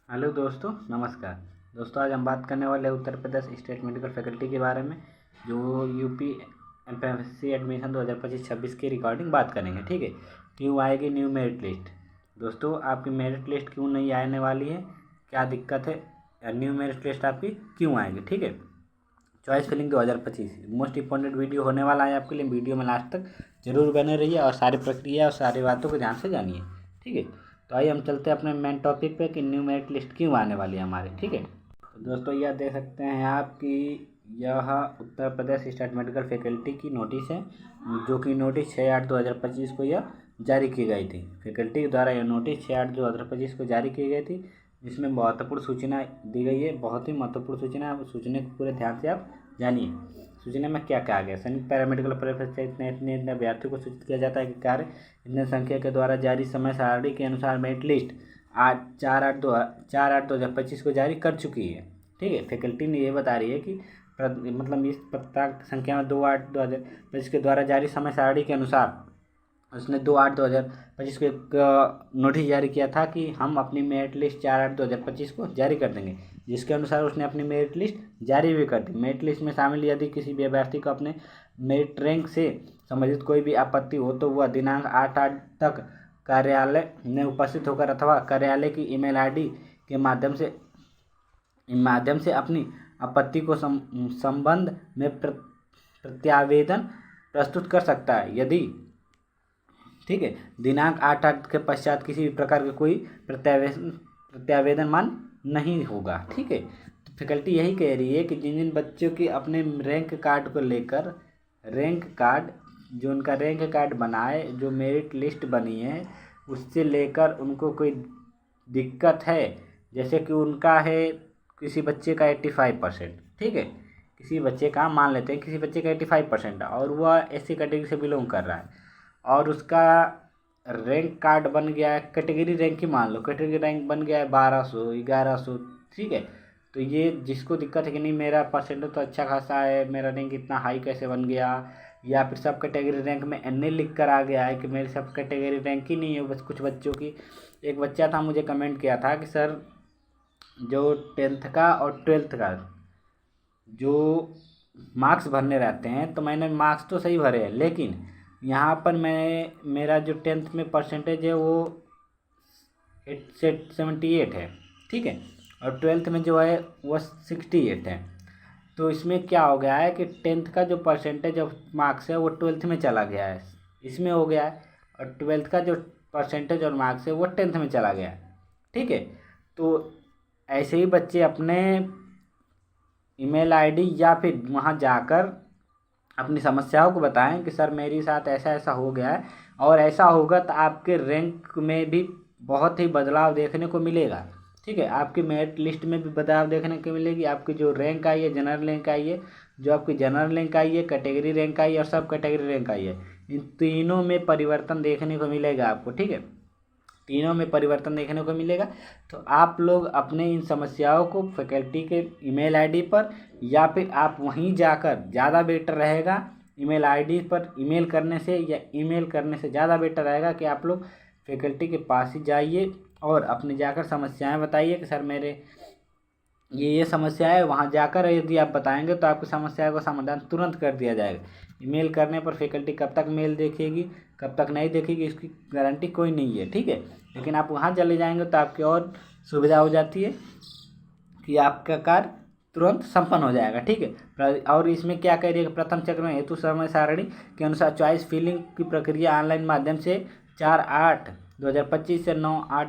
Hello दोस्तों, नमस्कार। दोस्तों, आज हम बात करने वाले हैं Uttar Pradesh state medical faculty के बारे में, जो यूपी एमपीएससी एडमिशन 2025-26 की रिकॉर्डिंग बात करेंगे। ठीक है, क्यों आएगी न्यू मेरिट लिस्ट। दोस्तों, आपकी मेरिट लिस्ट क्यों नहीं आने वाली है, क्या दिक्कत है, न्यू मेरिट लिस्ट आपकी क्यों आएगी। ठीक है, choice filling 2025 most important video होने वाला है आपके लिए। वीडियो में लास्ट तक जरूर बने रहिए और सारी प्रक्रिया और सारी बातों को ध्यान से जानिए। ठीक है, तो आइए हम चलते हैं अपने मेन टॉपिक पे कि न्यू मेरिट लिस्ट क्यों आने वाली है हमारे। ठीक है, तो दोस्तों यह देख सकते हैं आप कि यह Uttar Pradesh state medical faculty की नोटिस है, जो कि नोटिस 6/8/2025 को यह जारी की गई थी। फैकल्टी द्वारा यह नोटिस 6/8/2025 को जारी की गई थी, जिसमें महत्वपूर्ण सूचना दी गई है। बहुत ही महत्वपूर्ण सूचना है, सूचना को पूरे ध्यान से आप जानिए। सूचना में क्या कहा गया। सैनिक पैरामेडिकल प्रोफेसर से इतने अभ्यर्थियों को सूचित किया जाता है कि कार्य इतने संख्या के द्वारा जारी समय सारणी के अनुसार मेरिट लिस्ट 4/8/2025 को जारी कर चुकी है। ठीक है, फैकल्टी ने ये बता रही है कि मतलब इस पत्रक संख्या में 2/8/2025 के द्वारा जारी समय सारणी के अनुसार उसने 2/8/2025 को एक नोटिस जारी किया था कि हम अपनी मेरिट लिस्ट 4/8/2025 को जारी कर देंगे, जिसके अनुसार उसने अपनी मेरिट लिस्ट जारी भी कर दी। मेरिट लिस्ट में शामिल यदि किसी भी अभ्यर्थी को अपने मेरिट रैंक से संबंधित कोई भी आपत्ति हो तो वह दिनांक 8/8 तक कार्यालय में उपस्थित होकर अथवा कार्यालय की ईमेल आईडी के माध्यम से अपनी आपत्ति को संबंध में प्रत्यावेदन प्रस्तुत कर सकता है। यदि ठीक है, दिनांक 8/8 के पश्चात किसी भी प्रकार का कोई प्रत्यावेदन मान नहीं होगा। ठीक है, तो फैकल्टी यही कह रही है कि जिन जिन बच्चों की अपने रैंक कार्ड को लेकर रैंक कार्ड जो उनका रैंक कार्ड बना है, जो मेरिट लिस्ट बनी है, उससे लेकर उनको कोई दिक्कत है, जैसे कि उनका है किसी बच्चे का 85%। ठीक है, किसी बच्चे का मान लेते हैं किसी बच्चे का 85% और वह ऐसी कैटेगरी से बिलोंग कर रहा है और उसका रैंक कार्ड बन गया है, कैटेगरी रैंक ही मान लो, कैटेगरी रैंक बन गया है 1200 1100। ठीक है, तो ये जिसको दिक्कत है कि नहीं मेरा परसेंटेज तो अच्छा खासा है, मेरा रैंक इतना हाई कैसे बन गया, या फिर सब कैटेगरी रैंक में एन लिख कर आ गया है कि मेरी सब कैटेगरी रैंक ही नहीं है। बस कुछ बच्चों की, एक बच्चा था मुझे कमेंट किया था कि सर जो 10th का और 12th का जो मार्क्स भरने रहते हैं, तो मैंने मार्क्स तो सही भरे हैं, लेकिन यहाँ पर मेरा जो 10th में परसेंटेज है वो 78 है। ठीक है, और 12th में जो है वो 68 है। तो इसमें क्या हो गया है कि 10th का जो परसेंटेज ऑफ मार्क्स है वो 12th में चला गया है, इसमें हो गया है, और 12th का जो परसेंटेज और मार्क्स है वो 10th में चला गया है। ठीक है, तो ऐसे ही बच्चे अपने ईमेल आईडी या फिर वहाँ जाकर अपनी समस्याओं को बताएं कि सर मेरे साथ ऐसा ऐसा हो गया है, और ऐसा होगा तो आपके रैंक में भी बहुत ही बदलाव देखने को मिलेगा। ठीक है, आपकी मेरिट लिस्ट में भी बदलाव देखने को मिलेगी। आपकी जो रैंक आई है, जनरल रैंक आई है, जो आपकी जनरल रैंक आई है, कैटेगरी रैंक आई है और सब कैटेगरी रैंक आई है, इन तीनों में परिवर्तन देखने को मिलेगा आपको। ठीक है, तीनों में परिवर्तन देखने को मिलेगा। तो आप लोग अपने इन समस्याओं को फैकल्टी के ईमेल आईडी पर या फिर आप वहीं जाकर ज़्यादा बेटर रहेगा, ईमेल आईडी पर ईमेल करने से या ईमेल करने से ज़्यादा बेटर रहेगा कि आप लोग फैकल्टी के पास ही जाइए और अपने जाकर समस्याएं बताइए कि सर मेरे ये समस्या है। वहाँ जाकर यदि आप बताएंगे तो आपकी समस्या का समाधान तुरंत कर दिया जाएगा। ईमेल करने पर फैकल्टी कब तक मेल देखेगी, कब तक नहीं देखेगी, इसकी गारंटी कोई नहीं है। ठीक है, लेकिन आप वहाँ चले जाएंगे तो आपकी और सुविधा हो जाती है कि आपका कार्य तुरंत संपन्न हो जाएगा। ठीक है, और इसमें क्या कह रही है, प्रथम चक्र में हेतु समय सारणी के अनुसार चॉइस फिलिंग की प्रक्रिया ऑनलाइन माध्यम से 4/8/2025 से 9/8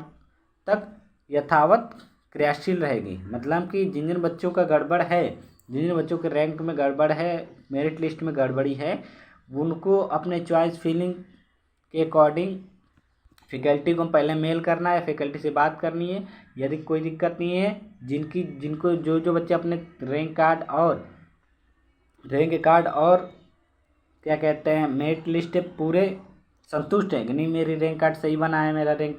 तक यथावत क्रियाशील रहेगी। मतलब कि जिन जिन बच्चों का गड़बड़ है, जिन जिन बच्चों के रैंक में गड़बड़ है, मेरिट लिस्ट में गड़बड़ी है, उनको अपने चॉइस फिलिंग के अकॉर्डिंग फैकल्टी को पहले मेल करना है, फैकल्टी से बात करनी है। यदि कोई दिक्कत नहीं है, जिनको जो जो बच्चे अपने रैंक कार्ड और क्या कहते हैं मेरिट लिस्ट पूरे संतुष्ट है कि नहीं मेरी रैंक कार्ड सही बना है, मेरा रैंक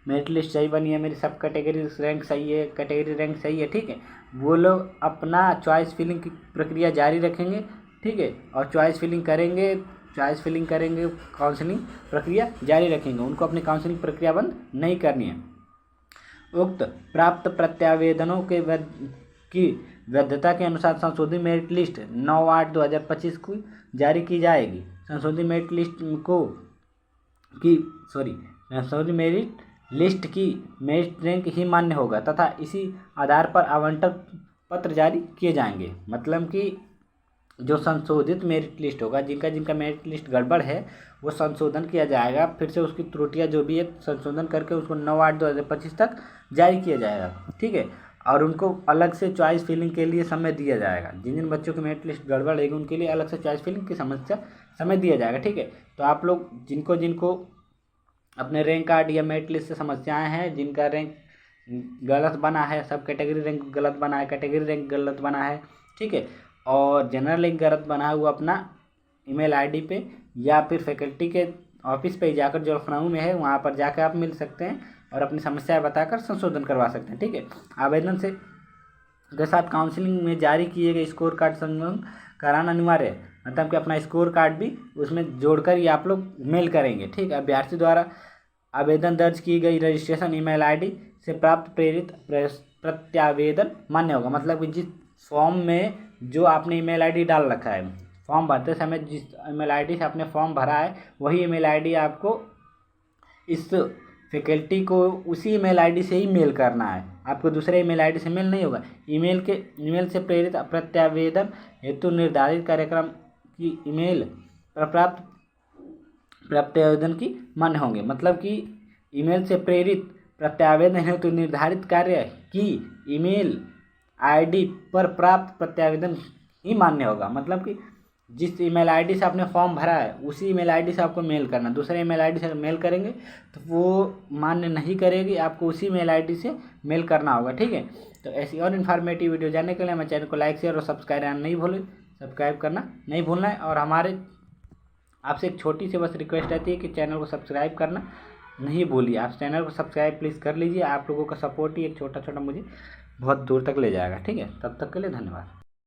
मेरिट लिस्ट सही बनी है, मेरी सब कैटेगरी रैंक सही है, कैटेगरी रैंक सही है। ठीक है, वो लोग अपना चॉइस फिलिंग की प्रक्रिया जारी रखेंगे। ठीक है, और चॉइस फिलिंग करेंगे, काउंसलिंग प्रक्रिया जारी रखेंगे। उनको अपनी काउंसलिंग प्रक्रिया बंद नहीं करनी है। उक्त प्राप्त प्रत्यावेदनों की वैधता के अनुसार संशोधित मेरिट लिस्ट 9/8/2025 को जारी की जाएगी। संशोधित मेरिट लिस्ट की मेरिट रैंक ही मान्य होगा तथा इसी आधार पर आवंटन पत्र जारी किए जाएंगे। मतलब कि जो संशोधित मेरिट लिस्ट होगा, जिनका मेरिट लिस्ट गड़बड़ है वो संशोधन किया जाएगा, फिर से उसकी त्रुटियां जो भी है संशोधन करके उसको 9/8/2025 तक जारी किया जाएगा। ठीक है, और उनको अलग से चॉइस फिलिंग के लिए समय दिया जाएगा। जिन बच्चों की मेरिट लिस्ट गड़बड़ रहेगी उनके लिए अलग से चॉइस फिलिंग की समय दिया जाएगा। ठीक है, तो आप लोग जिनको अपने रैंक कार्ड या मेरिट लिस्ट से समस्याएं हैं, जिनका रैंक गलत बना है, सब कैटेगरी रैंक गलत बना है, कैटेगरी रैंक गलत बना है, ठीक है, और जनरल रैंक गलत बना है, वो अपना ईमेल आईडी पे या फिर फैकल्टी के ऑफिस पे जाकर जो लखनऊ में है वहाँ पर जाकर आप मिल सकते हैं और अपनी समस्याएं बताकर संशोधन करवा सकते हैं। ठीक है, आवेदन से के साथ काउंसलिंग में जारी किए गए स्कोर कार्ड संलग्न कराना अनिवार्य है। मतलब कि अपना स्कोर कार्ड भी उसमें जोड़कर ही आप लोग मेल करेंगे। ठीक है, अभ्यर्थी द्वारा आवेदन दर्ज की गई रजिस्ट्रेशन ईमेल आईडी से प्राप्त प्रेरित प्रत्यावेदन मान्य होगा। मतलब कि जिस फॉर्म में जो आपने ईमेल आईडी डाल रखा है, फॉर्म भरते समय जिस ईमेल आईडी से आपने फॉर्म भरा है वही ईमेल आईडी आपको इस फैकल्टी को उसी ईमेल आईडी से ही मेल करना है। आपको दूसरे ईमेल आईडी से मेल नहीं होगा। ईमेल से प्रेरित प्रत्यावेदन हेतु निर्धारित कार्यक्रम की ईमेल पर प्राप्त प्रत्यावेदन की मान्य होंगे। मतलब कि ईमेल से प्रेरित प्रत्यावेदन हेतु निर्धारित कार्य की ईमेल आईडी पर प्राप्त प्रत्यावेदन ही मान्य होगा। मतलब कि जिस ईमेल आईडी से आपने फॉर्म भरा है उसी ईमेल आईडी से आपको मेल करना। दूसरे ईमेल आईडी से मेल करेंगे तो वो मान्य नहीं करेगी, आपको उसी ईमेल आईडी से मेल करना होगा। ठीक है, तो ऐसी और इन्फॉर्मेटिव वीडियो जानने के लिए हमारे चैनल को लाइक शेयर और सब्सक्राइब करना नहीं भूलना है। और हमारे आपसे एक छोटी सी बस रिक्वेस्ट रहती है कि चैनल को सब्सक्राइब करना नहीं भूलिए। आप चैनल को सब्सक्राइब प्लीज़ कर लीजिए। आप लोगों का सपोर्ट ही एक छोटा मुझे बहुत दूर तक ले जाएगा। ठीक है, तब तक के लिए धन्यवाद।